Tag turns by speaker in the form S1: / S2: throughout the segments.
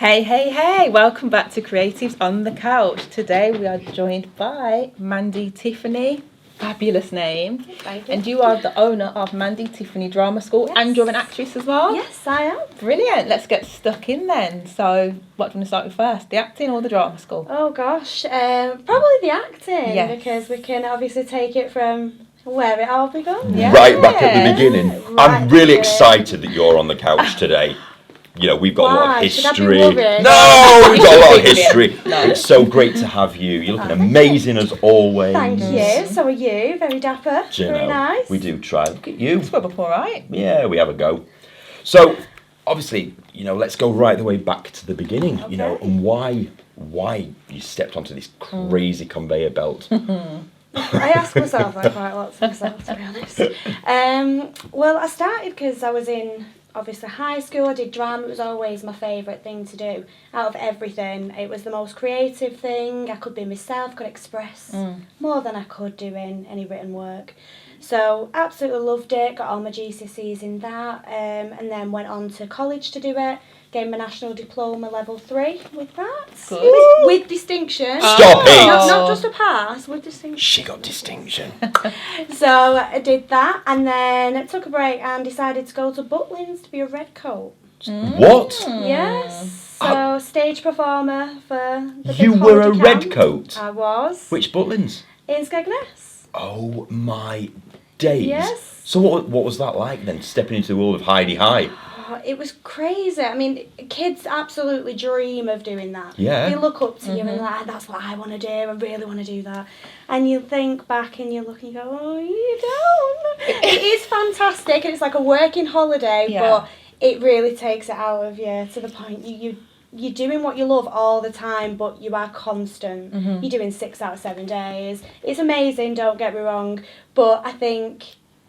S1: Hey, hey, hey, welcome back to Creatives on the Couch. Today we are joined by Mandy Tiffany, fabulous name.
S2: Thank you.
S1: And you are the owner of Mandy Tiffany Drama School,
S2: Yes.
S1: and you're an actress as well?
S2: Yes, I am.
S1: Brilliant, let's get stuck in then. So what do you want to start with first, the acting or the drama school?
S2: Oh gosh, probably the acting,
S1: Yes.
S2: because we can obviously take it from where it all begun.
S1: Yeah.
S3: Right back at the beginning.
S2: Right
S3: I'm really
S2: at the
S3: excited that you're on the couch today. You know, we've got a lot of
S2: Why? Should I be
S3: history.
S2: worried?
S3: No, we've got a lot of
S1: Big
S3: history.
S1: No.
S3: It's so great to have you. You're looking
S2: Oh, thank
S3: amazing as always.
S2: Thank you. So are you. Very dapper.
S3: Do you
S2: Very
S3: know,
S2: nice.
S3: we do try. Look at you.
S1: It's up all right.
S3: Yeah, we have a go. So, obviously, you know, let's go right the way back to the beginning. You know,
S2: Okay.
S3: and why you stepped onto this crazy conveyor belt.
S2: I ask myself that quite a lot to myself, to be honest. Well, I started because I was in, obviously, high school. I did drama. It was always my favourite thing to do. Out of everything, it was the most creative thing. I could be myself, could express more than I could do in any written work. So, absolutely loved it. Got all my GCSEs in that, and then went on to college to do it. Gained my national diploma level 3 with that.
S1: Good.
S2: With distinction.
S3: Stop it!
S2: Not just a pass, with distinction.
S3: She got distinction.
S2: So I did that, and then took a break and decided to go to Butlins to be a red coat.
S3: What?
S2: Yes. So stage performer for the
S3: You
S2: big
S3: were a
S2: holiday
S3: red
S2: camp.
S3: coat?
S2: I was.
S3: Which Butlins?
S2: In Skegness.
S3: Oh my days.
S2: Yes.
S3: So what was that like then, stepping into the world of Heidi High?
S2: Oh, it was crazy. I mean, kids absolutely dream of doing that.
S3: Yeah.
S2: They look up to you and like, that's what I want to do. I really want to do that. And you think back and you look and you go, oh, you don't. It is fantastic and it's like a working holiday,
S1: Yeah.
S2: but it really takes it out of you to the point you're doing what you love all the time, but you are constant. You're doing 6 out of 7 days. It's amazing, don't get me wrong, but I think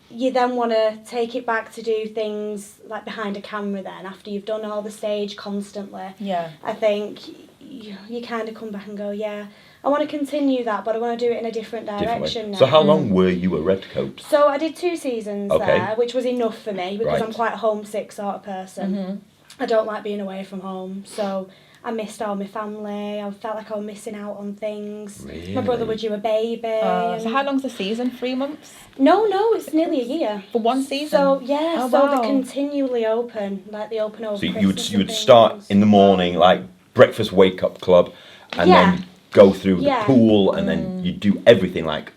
S2: you then want to take it back to do things like behind a camera then, after you've done all the stage constantly.
S1: Yeah.
S2: I think you kind of come back and go, yeah, I want to continue that, but I want to do it in a different direction now.
S3: So how long were you a red coat?
S2: So I did 2 seasons
S3: Okay.
S2: there, which was enough for me because
S3: Right.
S2: I'm quite a homesick sort of person. I don't like being away from home, so I missed all my family. I felt like I was missing out on things.
S3: Really?
S2: My brother was due a baby.
S1: So how long's the season? 3 months?
S2: No, it's nearly a year.
S1: For one season?
S2: So yeah,
S1: Oh,
S2: so
S1: wow.
S2: they're continually open, like they open over
S3: So
S2: Christmas
S3: you would
S2: and
S3: start
S2: things.
S3: in the morning, like breakfast wake up club, and
S2: Yeah.
S3: then go through
S2: Yeah.
S3: the pool, and then you do everything like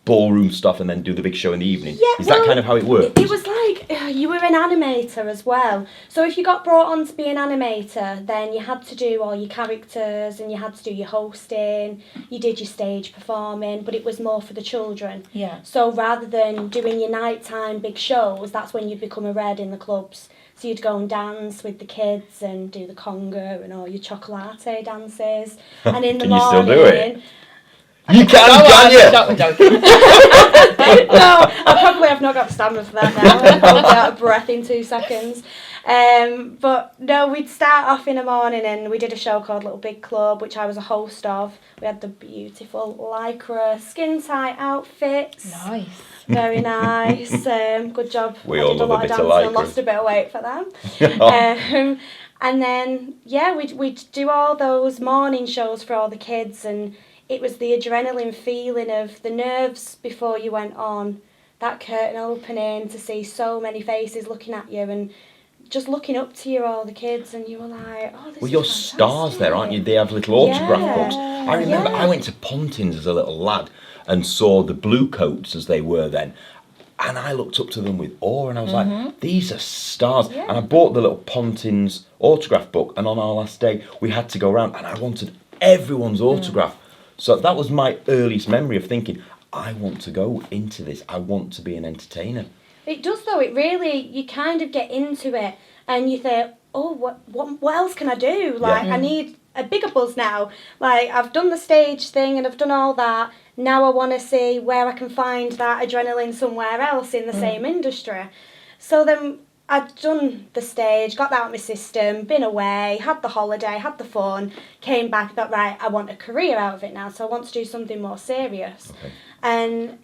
S3: ballroom stuff, and then do the big show in the evening.
S2: Yeah,
S3: Is that
S2: well,
S3: kind of how it works?
S2: It was like you were an animator as well. So if you got brought on to be an animator, then you had to do all your characters and you had to do your hosting, you did your stage performing, but it was more for the children.
S1: Yeah.
S2: So rather than doing your nighttime big shows, that's when you'd become a red in the clubs. So you'd go and dance with the kids and do the conga and all your chocolate dances. And in the
S3: Can you
S2: morning...
S3: still do it? You can you?
S1: Stop, we're joking.
S2: No, I probably have not got the stamina for that now. I'll probably be out of breath in 2 seconds. But no, we'd start off in the morning and we did a show called Little Big Club, which I was a host of. We had the beautiful lycra skin tight outfits.
S1: Nice.
S2: Very nice. Good job.
S3: We
S2: I
S3: all
S2: did a
S3: love a
S2: lot
S3: bit
S2: of
S3: of
S2: dancing and
S3: lycra.
S2: lost a bit of weight for them. And then, yeah, we'd do all those morning shows for all the kids, and it was the adrenaline feeling of the nerves before you went on, that curtain opening to see so many faces looking at you and just looking up to you, all the kids, and you were like, oh, this
S3: Well,
S2: is
S3: you're stars there, aren't you? They have little autograph
S2: Yeah.
S3: books. I remember
S2: Yeah.
S3: I went to Pontins as a little lad and saw the blue coats as they were then. And I looked up to them with awe, and I was like, these are stars.
S2: Yeah.
S3: And I bought the little Pontins autograph book, and on our last day, we had to go around, and I wanted everyone's autograph. So that was my earliest memory of thinking, I want to go into this. I want to be an entertainer.
S2: It does though, it really, you kind of get into it and you think, oh, what else can I do? Like, I need a bigger buzz now. Like, I've done the stage thing and I've done all that. Now I want to see where I can find that adrenaline somewhere else in the same industry. So then I'd done the stage, got that out of my system, been away, had the holiday, had the fun, came back, thought, right, I want a career out of it now, so I want to do something more serious.
S3: Okay.
S2: And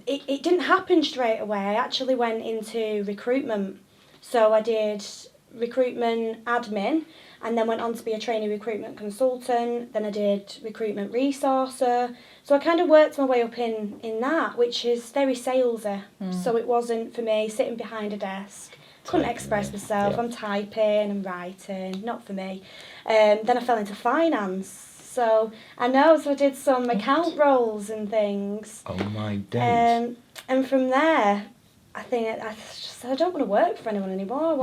S2: it didn't happen straight away. I actually went into recruitment. So I did recruitment admin and then went on to be a trainee recruitment consultant. Then I did recruitment resourcer. So I kind of worked my way up in that, which is very salesy. So it wasn't for me sitting behind a desk. Couldn't express myself.
S3: Yeah.
S2: I'm typing and writing, not for me. Then I fell into finance. So I did some account roles and things.
S3: Oh my days.
S2: And from there, I think I don't want to work for anyone anymore.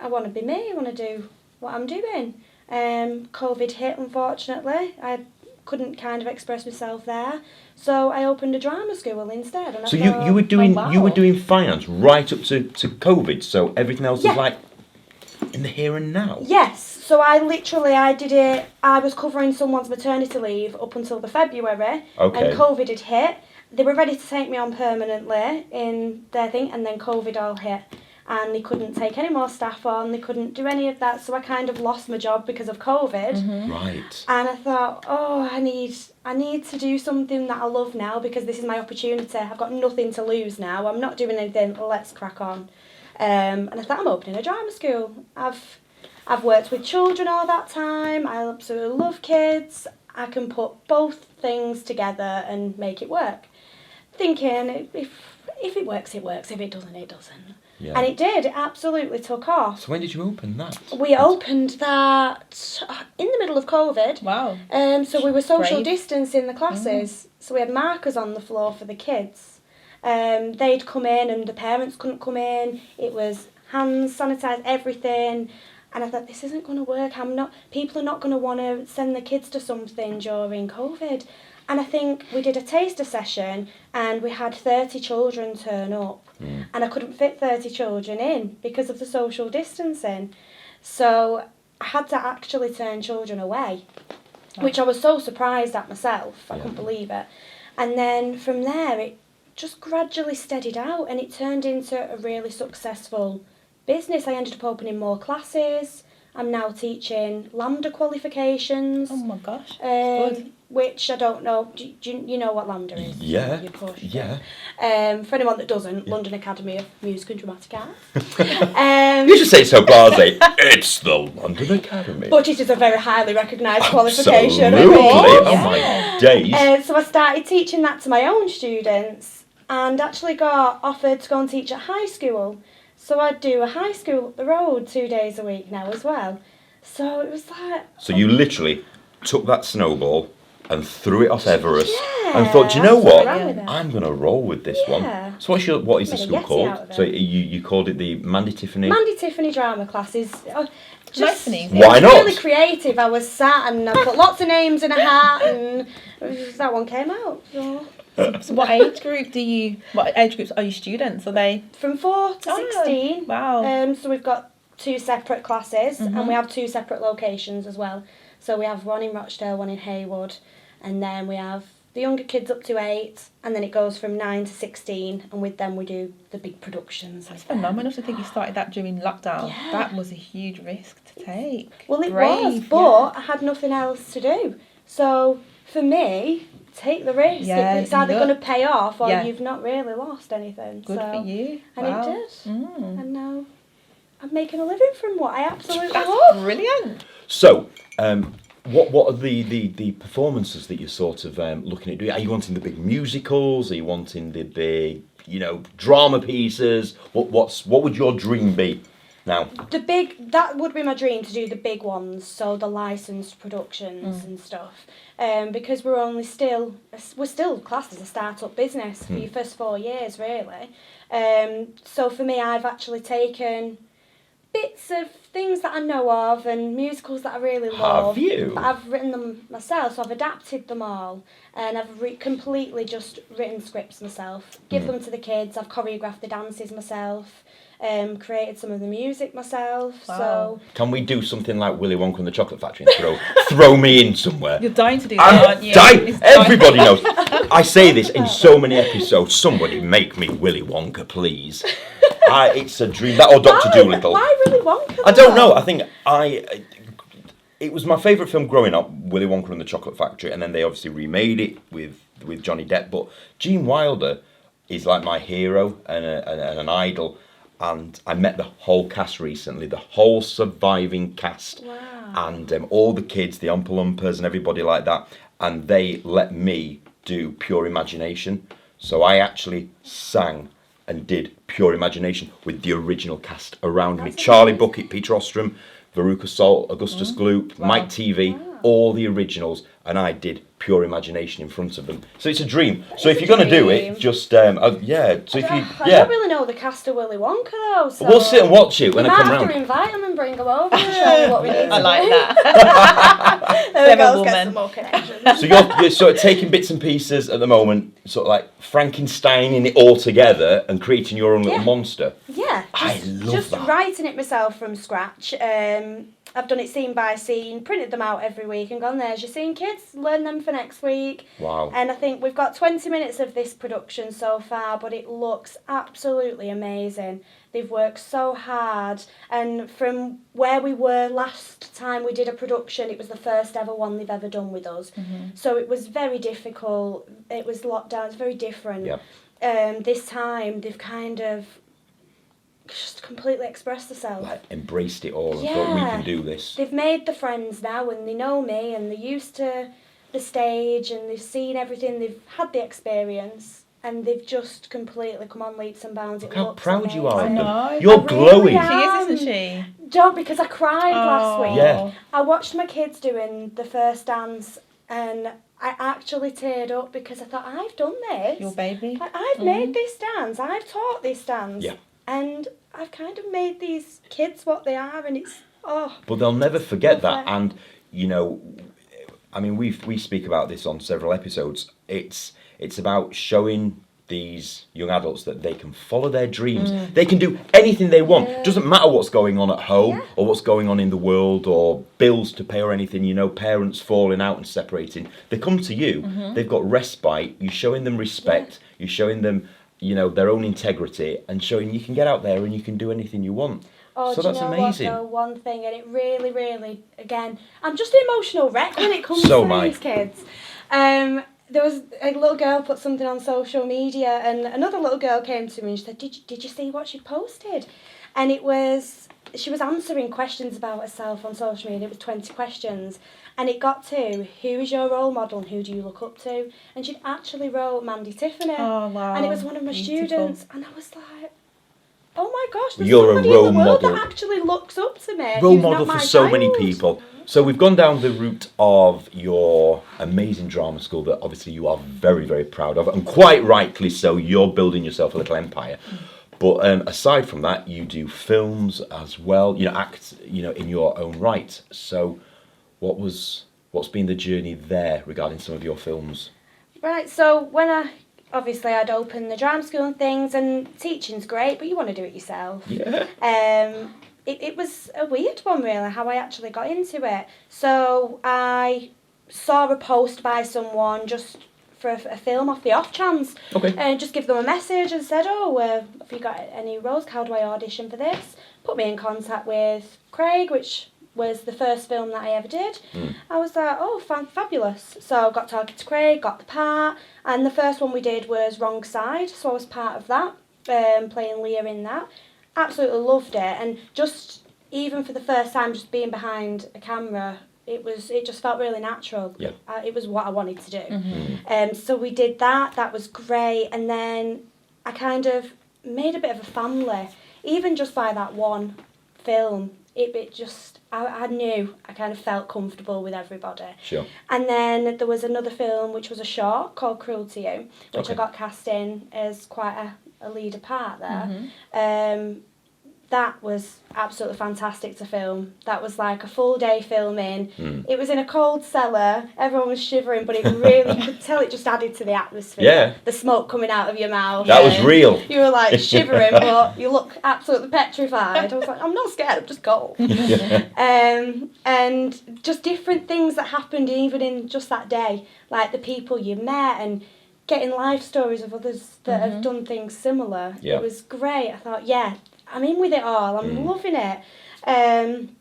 S2: I want to be me. I want to do what I'm doing. COVID hit, unfortunately. I couldn't kind of express myself there, so I opened a drama school instead. And
S3: So you were doing
S1: wow.
S3: you were doing finance right up to COVID. So everything else
S2: Yeah.
S3: is like in the here and now.
S2: Yes. So I did it. I was covering someone's maternity leave up until the February,
S3: Okay.
S2: and COVID had hit. They were ready to take me on permanently in their thing, and then COVID all hit. And they couldn't take any more staff on, they couldn't do any of that, so I kind of lost my job because of COVID.
S3: Right.
S2: And I thought, I need to do something that I love now, because this is my opportunity. I've got nothing to lose now. I'm not doing anything, let's crack on. And I thought, I'm opening a drama school. I've worked with children all that time, I absolutely love kids. I can put both things together and make it work. Thinking, if it works, it works. If it doesn't, it doesn't.
S3: Yeah.
S2: And it did. It absolutely took off.
S3: So when did you open that?
S2: We opened that in the middle of COVID.
S1: Wow.
S2: So we were social
S1: Brave.
S2: distancing the classes. So we had markers on the floor for the kids. They'd come in and the parents couldn't come in. It was hands, sanitise everything. And I thought, this isn't going to work. People are not going to want to send their kids to something during COVID. And I think we did a taster session and we had 30 children turn up. And I couldn't fit 30 children in because of the social distancing. So I had to actually turn children away, which I was so surprised at myself. I couldn't believe it. And then from there, it just gradually steadied out and it turned into a really successful business. I ended up opening more classes. I'm now teaching Lambda qualifications.
S1: Oh my gosh. Good.
S2: Which I don't know. Do you know what Lambda is?
S3: Yeah.
S2: Your course.
S3: Yeah.
S2: For anyone that doesn't, London Academy of Music and Dramatic Arts.
S3: You just say it so blasé. It's the London Academy.
S2: But it is a very highly recognised qualification.
S3: Absolutely.
S2: of course.
S3: Oh my days.
S2: So I started teaching that to my own students and actually got offered to go and teach at high school. So I do a high school up the road 2 days a week now as well. So it was like...
S3: So you literally took that snowball and threw it off Everest
S2: Yeah,
S3: and thought, do you know
S2: that's what
S3: what?
S2: I ran with it.
S3: I'm going to roll with this
S2: Yeah.
S3: one. So what is the
S2: Made a
S3: school
S2: Yeti out
S3: called?
S2: of it.
S3: So you called it the Mandy Tiffany?
S2: Mandy Tiffany Drama Classes.
S1: Nice and easy.
S3: Why
S2: It was
S3: not?
S2: really creative. I was sat and I put lots of names in a hat and that one came out. So.
S1: So what age groups are you students? Are they?
S2: From 4 to 16.
S1: Wow.
S2: So we've got 2 separate classes and we have 2 separate locations as well. So we have one in Rochdale, one in Haywood, and then we have the younger kids up to 8, and then it goes from 9 to 16, and with them we do the big productions.
S1: That's phenomenal to think you started that during lockdown.
S2: Yeah.
S1: That was a huge risk to take.
S2: Well, it
S1: Brave,
S2: was, but I had nothing else to do. So for me, take the risk.
S1: Yeah,
S2: It's either
S1: look.
S2: going to pay off or
S1: Yeah.
S2: you've not really lost anything.
S1: Good
S2: so,
S1: for you.
S2: And
S1: Wow.
S2: it did.
S1: Mm.
S2: And now I'm making a living from what I absolutely
S1: That's
S2: love.
S1: brilliant.
S3: So, what are the performances that you're sort of looking at doing? Are you wanting the big musicals? Are you wanting the big, drama pieces? What would your dream be now?
S2: That would be my dream, to do the big ones, so the licensed productions and stuff. Because we're still classed as a start-up business for your first 4 years, really. So for me, I've actually taken bits of things that I know of and musicals that I really love.
S3: Have you?
S2: But I've written them myself, so I've adapted them all, and I've completely just written scripts myself. Give them to the kids. I've choreographed the dances myself. Created some of the music myself.
S1: Wow.
S2: So
S3: Can we do something like Willy Wonka and the Chocolate Factory and throw me in somewhere?
S1: You're dying to do that, aren't you? It's
S3: Everybody knows. I say this in so many episodes. Somebody make me Willy Wonka, please. It's a dream. That or Dr. Dolittle.
S2: Why really Wonka?
S3: I don't know. I think it was my favourite film growing up, Willy Wonka and the Chocolate Factory, and then they obviously remade it with Johnny Depp. But Gene Wilder is like my hero and an idol. and I met the whole cast recently, the whole surviving cast.
S2: Wow.
S3: And all the kids, the Oompa Loompas and everybody like that, and they let me do Pure Imagination. So I actually sang and did Pure Imagination with the original cast around me. Charlie Bucket, Peter Ostrom, Veruca Salt, Augustus Gloop, Mike TV, all the originals, and I did Pure Imagination in front of them. So it's a dream. So if you're going to do it, just So if you
S2: I don't really know the cast of Willy Wonka though. So
S3: we'll sit and watch it when I come
S2: round. We
S3: round.
S2: might have to invite them and bring them over and show them what we need.
S1: I like
S2: to
S1: that.
S2: There we
S1: Clever
S2: go. Let's get
S1: woman.
S2: some more connections.
S3: So you're sort of taking bits and pieces at the moment, sort of like Frankensteining it all together and creating your own little monster.
S2: Yeah,
S3: I love
S2: just
S3: that.
S2: writing it myself from scratch. I've done it scene by scene, printed them out every week and gone, there's your scene, kids, learn them for next week.
S3: Wow.
S2: And I think we've got 20 minutes of this production so far, but it looks absolutely amazing. They've worked so hard, and from where we were last time we did a production, it was the first ever one they've ever done with us. So it was very difficult, it was locked down, it's very different.
S3: Yeah.
S2: This time they've kind of just completely expressed themselves.
S3: Like embraced it all and thought we can do this.
S2: They've made the friends now and they know me and they're used to the stage and they've seen everything, they've had the experience and they've just completely come on leaps and bounds.
S3: Look
S2: It
S3: how
S2: looks
S3: proud you are.
S2: amazing.
S1: I know.
S3: You're
S2: I really
S3: glowing.
S2: am.
S1: She is, isn't she?
S2: Don't, because I cried last week.
S3: Yeah.
S2: I watched my kids doing the first dance and I actually teared up because I thought, I've done this.
S1: Your baby.
S2: Like, I've made this dance, I've taught this dance.
S3: Yeah.
S2: And I've kind of made these kids what they are, and it's
S3: But they'll never forget that.
S2: Lovely.
S3: And you know, I mean, we speak about this on several episodes. It's about showing these young adults that they can follow their dreams. They can do anything they want.
S2: Yeah.
S3: Doesn't matter what's going on at home
S2: Yeah.
S3: or what's going on in the world or bills to pay or anything. You know, parents falling out and separating. They come to you. They've got respite. You're showing them respect. You're showing them, you know, their own integrity and showing you can get out there and you can do anything you want.
S2: Oh,
S3: So
S2: do
S3: that's
S2: you know
S3: amazing.
S2: what, though? One thing, and it really, really, again, I'm just an emotional wreck when it comes
S3: So
S2: to
S3: am I.
S2: these kids. There was a little girl put something on social media, and another little girl came to me and she said, did you see what she posted? And it was, she was answering questions about herself on social media. It was 20 questions. And it got to, who is your role model and who do you look up to? And she'd actually wrote Mandy Tiffany.
S1: Oh, wow.
S2: And it was one of my
S1: Beautiful.
S2: students. And I was like, oh my gosh, there's
S3: You're a
S2: somebody
S3: role
S2: in the world
S3: model.
S2: that actually looks up to me.
S3: Role
S2: who's not
S3: model
S2: my
S3: for so many
S2: child.
S3: people. So we've gone down the route of your amazing drama school that obviously you are very, very proud of, and quite rightly so. You're building yourself a little empire. But aside from that, you do films as well. You know, act, you know, in your own right. So, what's been the journey there regarding some of your films?
S2: Right, so when I'd opened the drama school and things, and teaching's great, but you want to do it yourself.
S3: Yeah.
S2: It was a weird one, really, how I actually got into it. So I saw a post by someone just for a film off the off chance.
S3: Okay.
S2: And just give them a message and said, have you got any roles? How do I audition for this? Put me in contact with Craig, which was the first film that I ever did. I was like, fabulous. So I got talking to Craig, got the part, and the first one we did was Wrong Side, so I was part of that, playing Leah in that. Absolutely loved it, and just even for the first time, just being behind a camera, it just felt really natural.
S3: Yeah.
S2: It was what I wanted to do. So we did that. That was great, and then I kind of made a bit of a family, even just by that one film. It just, I knew, I kind of felt comfortable with everybody.
S3: Sure.
S2: And then there was another film which was a short called Cruel to You, which
S3: Okay.
S2: I got cast in as quite a leader part there. That was absolutely fantastic to film. That was like a full day filming. It was in a cold cellar. Everyone was shivering, but it really, you could tell it just added to the atmosphere.
S3: Yeah.
S2: The smoke coming out of your mouth.
S3: That was real.
S2: You were like shivering, but you look absolutely petrified. I was like, I'm not scared, I'm just cold. And just different things that happened even in just that day, like the people you met and getting life stories of others that have done things similar.
S3: Yeah.
S2: It was great. I thought, yeah, I'm in with it all. I'm loving it. And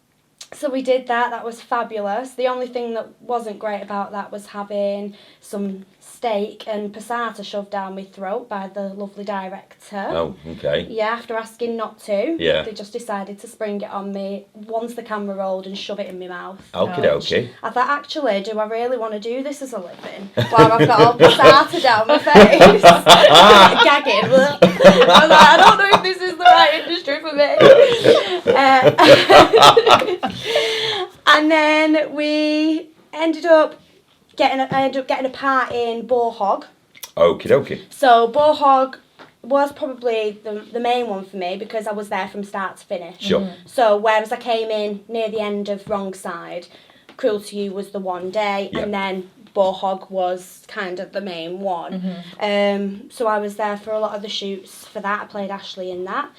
S2: So we did that. That was fabulous. The only thing that wasn't great about that was having some steak and passata shoved down my throat by the lovely director.
S3: Oh, okay.
S2: Yeah, after asking not to.
S3: Yeah.
S2: They just decided to spring it on me once the camera rolled and shove it in my mouth.
S3: Okie dokie.
S2: I thought, actually, do I really want to do this as a living? While I've got all passata down my face. Gagging. I was like, I don't know if this is the right industry for me. And then we ended up getting a part in Boarhog.
S3: Okie dokie.
S2: So Boarhog was probably the main one for me because I was there from start to finish.
S3: Sure.
S2: So whereas I came in near the end of Wrong Side, Cruel to You was the one day,
S3: Yep.
S2: and then Boarhog was kind of the main one. So I was there for a lot of the shoots for that. I played Ashley in that.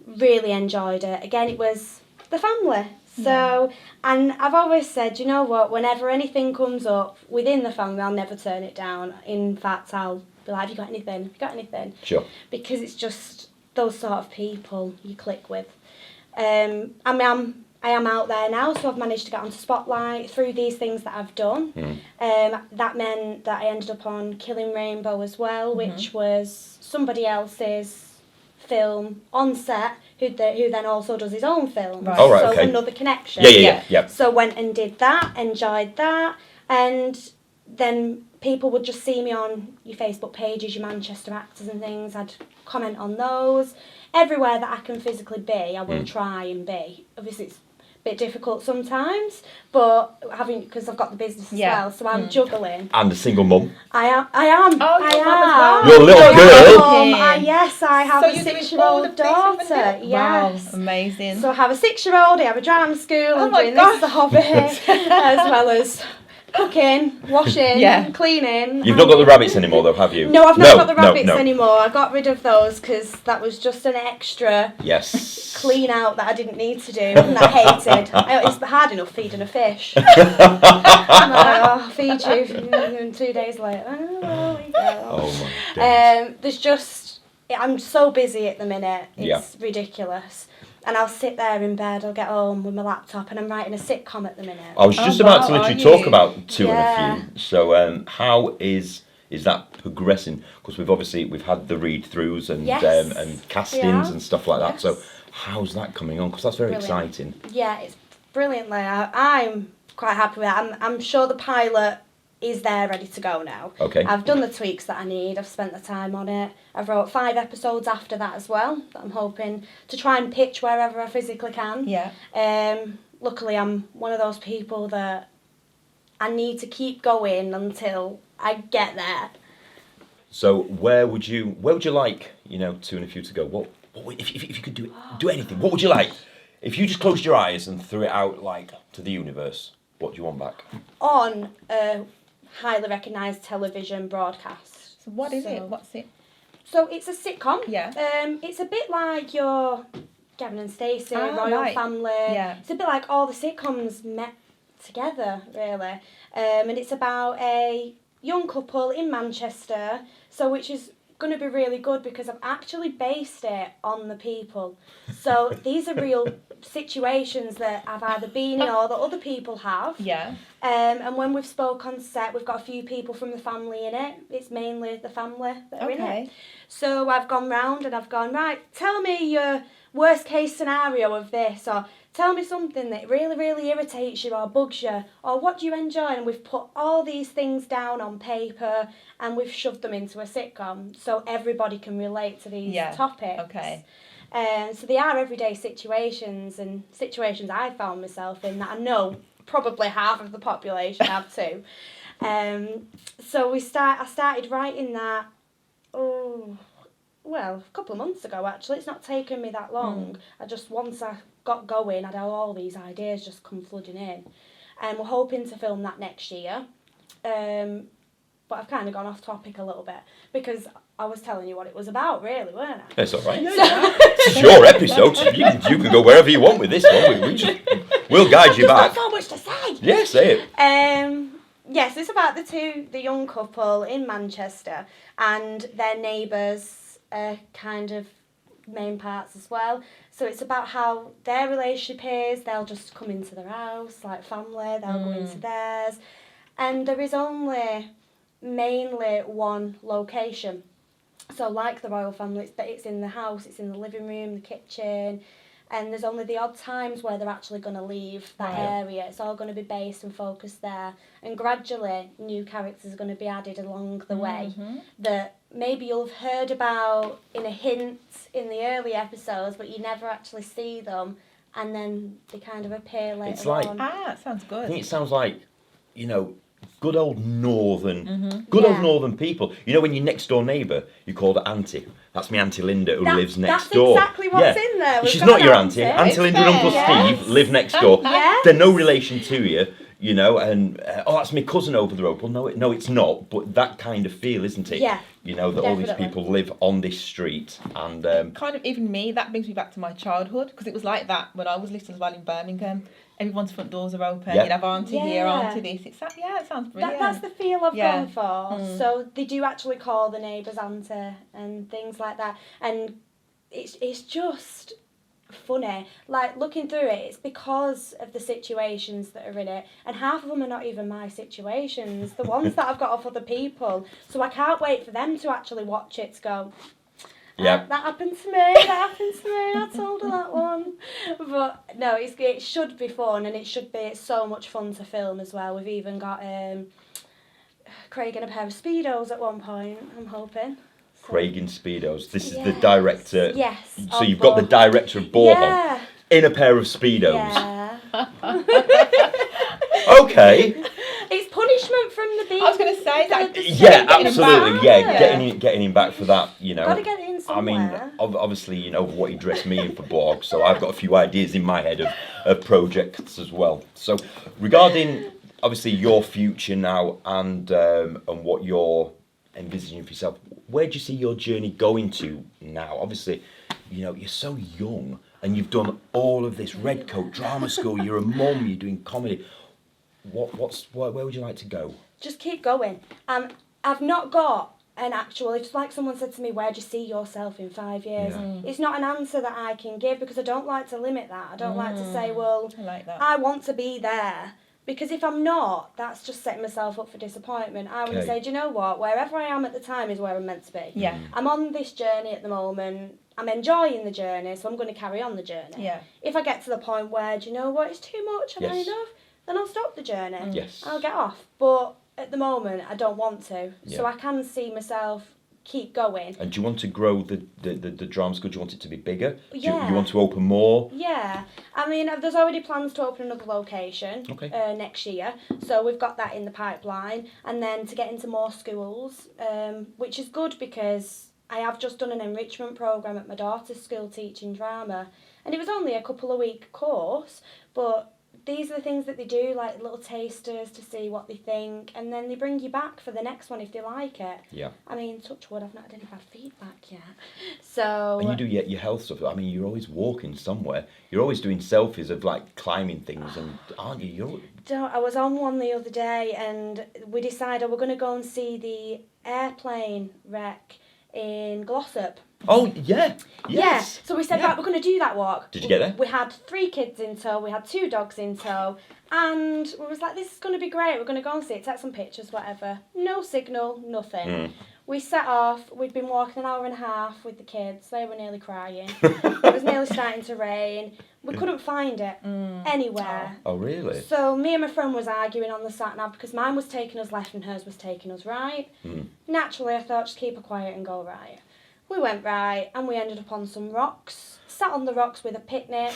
S2: Really enjoyed it. Again, it was the family. So, and I've always said, you know what, whenever anything comes up within the family, I'll never turn it down. In fact, I'll be like, have you got anything? Have you got anything?
S3: Sure.
S2: Because it's just those sort of people you click with. I am out there now, so I've managed to get onto Spotlight through these things that I've done. That meant that I ended up on Killing Rainbow as well, which was somebody else's film on set who then also does his own film.
S1: Right.
S3: Oh, right,
S2: So
S3: okay.
S2: another connection.
S3: Yeah.
S2: So went and did that, enjoyed that, and then people would just see me on your Facebook pages, your Manchester actors and things. I'd comment on those. Everywhere that I can physically be, I will try and be. Obviously, it's a bit difficult sometimes, but because I've got the business as well, so I'm juggling.
S3: And a single mum.
S2: I am.
S1: Oh, you're a mum as well.
S3: You're a little girl.
S2: Yes, I have
S1: So
S2: a
S1: you're doing all
S2: 6-year-old
S1: the bits of the
S2: daughter.
S1: day?
S2: Yes.
S1: Wow, amazing.
S2: So I have a 6-year-old, I have a drama school,
S1: Oh
S2: I'm
S1: my
S2: doing
S1: gosh.
S2: this as a hobby, as well as cooking, washing, cleaning.
S3: You've not got the rabbits anymore, though, have you?
S2: No, I've not got the rabbits
S3: no.
S2: anymore. I got rid of those because that was just an extra
S3: Yes.
S2: clean out that I didn't need to do and I hated. It's hard enough feeding a fish. I'm like, I'll feed you, and 2 days later, oh, we go.
S3: Oh my goodness.
S2: There's just, I'm so busy at the minute,
S3: Yeah.
S2: it's ridiculous. And I'll sit there in bed, I'll get home with my laptop and I'm writing a sitcom at the minute.
S3: I was just
S1: Oh,
S3: about
S1: wow,
S3: to
S1: are
S3: literally
S1: you?
S3: talk about Two
S2: Yeah.
S3: and a Few. So how is that progressing? Because we've had the read throughs and
S2: Yes.
S3: and castings
S2: Yeah.
S3: and stuff like that.
S2: Yes.
S3: So how's that coming on? Because that's very
S2: Brilliant.
S3: exciting.
S2: Yeah, it's brilliantly. I'm quite happy with that. I'm sure the pilot is there ready to go now.
S3: Okay.
S2: I've done the tweaks that I need. I've spent the time on it. I've wrote 5 episodes after that as well that I'm hoping to try and pitch wherever I physically can.
S1: Yeah.
S2: Luckily, I'm one of those people that I need to keep going until I get there.
S3: So where would you like Two and a Few to go? What if you could do anything? What would you like? If you just closed your eyes and threw it out like to the universe, what do you want back?
S2: On a highly recognised television broadcast.
S1: So what is it? What's it?
S2: So it's a sitcom.
S1: Yeah.
S2: It's a bit like your Gavin and Stacey, Royal
S1: right.
S2: Family.
S1: Yeah.
S2: It's a bit like all the sitcoms met together, really. And it's about a young couple in Manchester, so which is going to be really good because I've actually based it on the people. So these are real situations that I've either been in or that other people have.
S1: Yeah.
S2: And when we've spoke on set, we've got a few people from the family in it. It's mainly the family that are in it. So I've gone round and I've gone, right, tell me your worst case scenario of this, or tell me something that really, really irritates you or bugs you, or what do you enjoy? And we've put all these things down on paper and we've shoved them into a sitcom so everybody can relate to these topics.
S1: Okay.
S2: So they are everyday situations and situations I've found myself in that I know probably half of the population have too. So I started writing that, a couple of months ago actually. It's not taken me that long. Once I got going, I'd had all these ideas just come flooding in. And we're hoping to film that next year. But I've kind of gone off topic a little bit because I was telling you what it was about, really, weren't I?
S3: It's all right. It's your episode. So you can go wherever you want with this one. We'll guide you back.
S2: I've got so much to say.
S3: Yeah, say it.
S2: Yes, it's about the young couple in Manchester and their neighbours kind of main parts as well. So it's about how their relationship is. They'll just come into their house, like family, they'll go into theirs. And there is only mainly one location. So like the royal family, it's in the house, it's in the living room, the kitchen, and there's only the odd times where they're actually going to leave that area. It's all going to be based and focused there. And gradually, new characters are going to be added along the way that maybe you'll have heard about in a hint in the early episodes, but you never actually see them, and then they kind of appear later
S3: It's like,
S2: on.
S1: that sounds good.
S3: I think it sounds like, you know, good old northern, old northern people. You know, when your next door neighbour, you call her auntie. That's me Auntie Linda who lives next door.
S2: That's exactly what's in there. We've
S3: She's
S2: got
S3: not
S2: an
S3: your auntie. Auntie Linda and Uncle Steve live next door.
S2: Yes.
S3: They're no relation to you, you know. And that's my cousin over the road. Well, no, it's not. But that kind of feel, isn't it?
S2: Yeah.
S3: You know that all these
S2: Definitely.
S3: people live on this street, and
S1: Kind of even me, that brings me back to my childhood, because it was like that when I was little as well in Birmingham. Everyone's front doors are open.
S3: Yeah.
S1: You'd have auntie here,
S2: Yeah.
S1: auntie this. It sounds brilliant.
S2: That's the feel I've
S1: Yeah.
S2: gone for. So they do actually call the neighbours auntie and things like that. And it's just funny. Like, looking through it, it's because of the situations that are in it. And half of them are not even my situations. The ones that I've got off other people. So I can't wait for them to actually watch it to go,
S3: yeah.
S2: that happened to me, I told her that one. But no, it should be fun, and it should be so much fun to film as well. We've even got Craig in a pair of Speedos at one point, I'm hoping. So,
S3: Craig in Speedos. This is the
S2: Yes.
S3: director.
S2: Yes.
S3: So
S2: of
S3: you've got the
S2: Boarhog.
S3: director of Boarhog
S2: Yeah.
S3: in a pair of Speedos.
S2: Yeah.
S3: Okay.
S2: It's punishment from the beat.
S1: I was going to say that.
S3: Yeah,
S1: Getting him
S3: absolutely.
S1: back.
S3: Yeah,
S1: Yeah.
S3: getting him back for that. You know.
S2: Got to get it in
S3: I mean,
S2: somewhere.
S3: obviously, you know what he dressed me in for Boarhog, so I've got a few ideas in my head of projects as well. So, regarding obviously your future now and what you're envisaging for yourself, where do you see your journey going to now? Obviously, you know you're so young and you've done all of this Red Coat drama school. You're a mum. You're doing comedy. Where would you like to go?
S2: Just keep going. I've not got an actual, it's like someone said to me, where do you see yourself in 5 years?
S3: Yeah.
S2: It's not an answer that I can give, because I don't like to limit that. I don't like to say, well,
S1: I like that.
S2: I want to be there. Because if I'm not, that's just setting myself up for disappointment. I want to
S3: Okay.
S2: say, do you know what? Wherever I am at the time is where I'm meant to be.
S1: Yeah.
S2: I'm on this journey at the moment. I'm enjoying the journey, so I'm going to carry on the journey.
S1: Yeah.
S2: If I get to the point where, do you know what, it's too much, I've had
S3: Yes.
S2: enough, then I'll stop the journey.
S3: Yes.
S2: I'll get off. But at the moment, I don't want to. So
S3: Yeah.
S2: I can see myself keep going.
S3: And do you want to grow the drama school? Do you want it to be bigger? Do
S2: Yeah.
S3: you want to open more?
S2: Yeah, I mean, there's already plans to open another location
S3: Okay.
S2: next year, so we've got that in the pipeline, and then to get into more schools, which is good because I have just done an enrichment programme at my daughter's school teaching drama, and it was only a couple of week course, but these are the things that they do, like little tasters to see what they think, and then they bring you back for the next one if they like it.
S3: Yeah.
S2: I mean, touch wood, I've not had any bad feedback yet. So.
S3: And you do your health stuff. I mean, you're always walking somewhere. You're always doing selfies of like climbing things, and aren't you?
S2: I was on one the other day, and we decided we're going to go and see the airplane wreck in Glossop.
S3: Oh yeah. Yes.
S2: Yeah. So we said,
S3: Yeah.
S2: right, we're going to do that walk.
S3: Did you get there?
S2: We had 3 kids in tow, we had 2 dogs in tow, and we was like, this is going to be great, we're going to go and see it, take some pictures, whatever. No signal, nothing. We set off, we'd been walking an hour and a half with the kids, they were nearly crying. It was nearly starting to rain. We couldn't find it anywhere.
S3: Oh really?
S2: So me and my friend was arguing on the sat-nav because mine was taking us left and hers was taking us right. Naturally, I thought, just keep her quiet and go right. We went right, and we ended up on some rocks. Sat on the rocks with a picnic,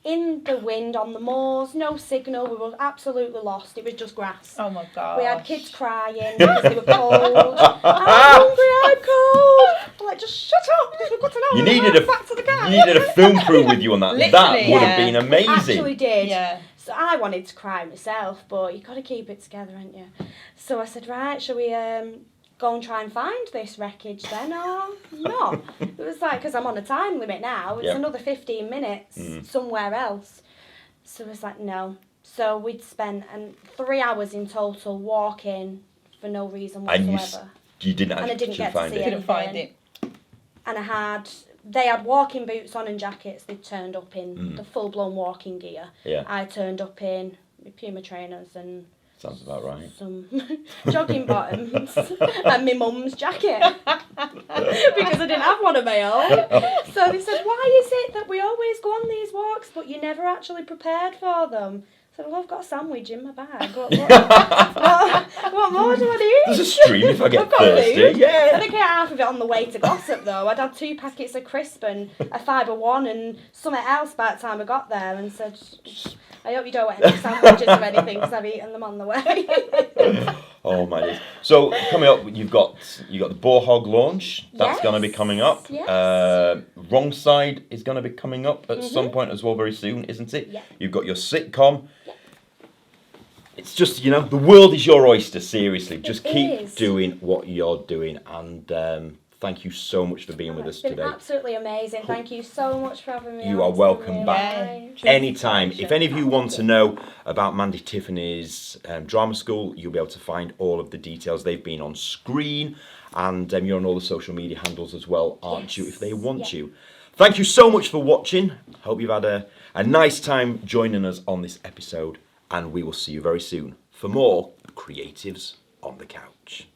S2: in the wind, on the moors, no signal. We were absolutely lost. It was just grass.
S1: Oh my god.
S2: We had kids crying because they were cold. I'm hungry, I'm cold. I'm like, just shut up, because we've got an hour
S3: You
S2: and a
S3: needed
S2: half
S3: a
S2: back to the car.
S3: you needed a film crew with you on that. That
S1: Literally,
S3: would
S1: yeah.
S3: have been amazing.
S2: Actually did.
S1: Yeah.
S2: So I wanted to cry myself, but you've got to keep it together, haven't you? So I said, right, shall we go and try and find this wreckage then, or not? It was like, because I'm on a time limit now, it's
S3: Yep.
S2: another 15 minutes somewhere else. So I was like, no. So we'd spent 3 hours in total walking for no reason
S3: And
S2: whatsoever.
S3: you didn't
S2: And I
S3: actually
S2: didn't get to
S3: find
S2: see
S3: it.
S2: it.
S1: Didn't find it.
S2: And I had they had walking boots on and jackets. They turned up in the full-blown walking gear.
S3: Yeah.
S2: I turned up in my Puma trainers and
S3: Sounds about right.
S2: some jogging bottoms and my mum's jacket because I didn't have one of my own. So they said, why is it that we always go on these walks but you're never actually prepared for them? I said, well, I've got a sandwich in my bag. What more do I need?
S3: There's a stream if I get
S2: I've got
S3: thirsty.
S2: food.
S3: Yeah.
S2: I think I had half of it on the way to Gossip though. I'd had 2 packets of crisp and a Fibre One and something else by the time I got there and said, I hope you don't want any sandwiches or anything because I've eaten them on the way.
S3: Oh my days. So coming up, you've got the Boarhog launch. That's going to be coming up.
S2: Yes.
S3: Wrong Side is going to be coming up at some point as well very soon, isn't it?
S2: Yeah.
S3: You've got your sitcom. Yeah. It's just, the world is your oyster, seriously. Just keep doing what you're doing, and thank you so much for being with us today.
S2: It's been absolutely amazing. Thank you so much for having me.
S3: You are welcome back anytime. If any of you want to know about Mandy Tiffany's drama school, you'll be able to find all of the details. They've been on screen, and you're on all the social media handles as well, aren't you, if they want you. Thank you so much for watching. Hope you've had a nice time joining us on this episode, and we will see you very soon for more Creatives on the Couch.